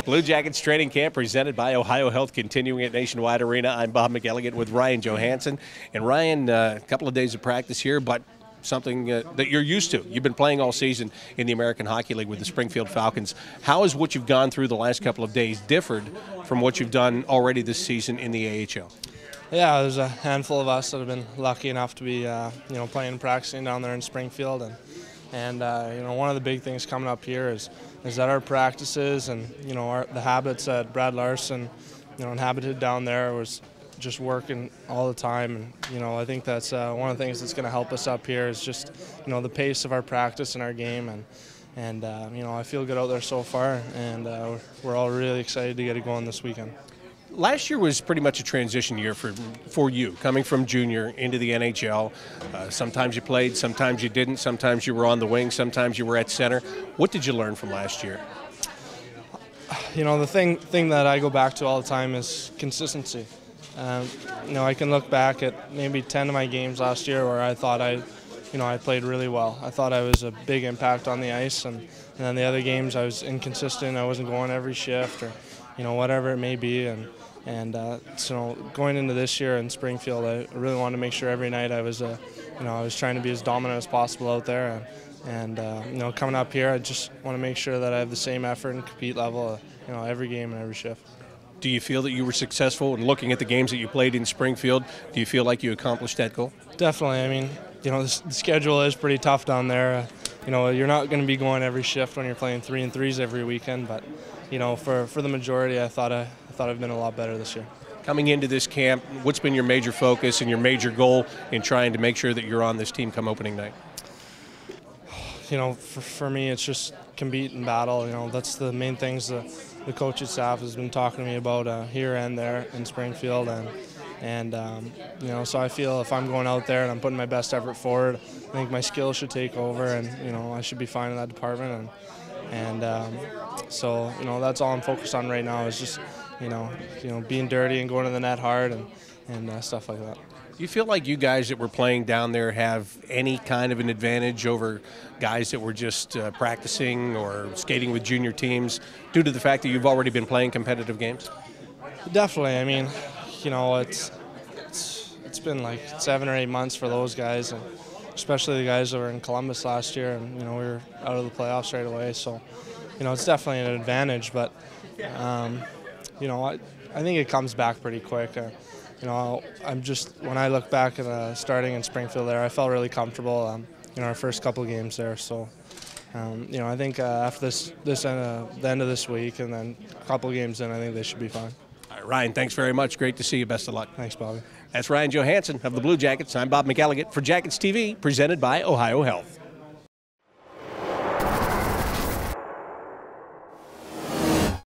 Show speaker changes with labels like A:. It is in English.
A: Blue Jackets training camp presented by OhioHealth, continuing at Nationwide Arena. I'm Bob McElligott with Ryan Johansen. And Ryan, a couple of days of practice here, but something that you're used to. You've been playing all season in the American Hockey League with the Springfield Falcons. How has what you've gone through the last couple of days differed from what you've done already this season in the AHL?
B: Yeah, there's a handful of us that have been lucky enough to be, playing and practicing down there in Springfield, and one of the big things coming up here is that our practices and the habits that Brad Larson, inhabited down there was just working all the time, and I think that's one of the things that's going to help us up here is just the pace of our practice and our game, and I feel good out there so far, and we're all really excited to get it going this weekend.
A: Last year was pretty much a transition year for you, coming from junior into the NHL. Sometimes you played, sometimes you didn't, sometimes you were on the wing, sometimes you were at center. What did you learn from last year?
B: The thing that I go back to all the time is consistency. I can look back at maybe 10 of my games last year where I thought I played really well. I thought I was a big impact on the ice, and then the other games I was inconsistent. I wasn't going every shift or whatever it may be, so going into this year in Springfield, I really wanted to make sure every night I was trying to be as dominant as possible out there, and coming up here, I just want to make sure that I have the same effort and compete level, every game and every shift.
A: Do you feel that you were successful in looking at the games that you played in Springfield? Do you feel like you accomplished that goal?
B: Definitely. I mean, the schedule is pretty tough down there. You're not going to be going every shift when you're playing 3-on-3s every weekend, but for the majority, I thought I've been a lot better this year.
A: Coming into this camp, what's been your major focus and your major goal in trying to make sure that you're on this team come opening night?
B: For me, it's just compete and battle. That's the main things the coaching staff has been talking to me about here and there in Springfield, and so I feel if I'm going out there and I'm putting my best effort forward, I think my skills should take over, and I should be fine in that department, so that's all I'm focused on right now is just being dirty and going to the net hard and stuff like that.
A: Do you feel like you guys that were playing down there have any kind of an advantage over guys that were just practicing or skating with junior teams due to the fact that you've already been playing competitive games?
B: Definitely. I mean, it's been like 7 or 8 months for those guys, and especially the guys that were in Columbus last year, and we were out of the playoffs right away. So, it's definitely an advantage, but I think it comes back pretty quick. When I look back at starting in Springfield there, I felt really comfortable our first couple of games there. So, I think after the end of this week and then a couple of games in, I think they should be fine.
A: All right, Ryan, thanks very much. Great to see you. Best of luck.
B: Thanks, Bobby.
A: That's Ryan Johansen of the Blue Jackets. I'm Bob McElligott for Jackets TV, presented by OhioHealth.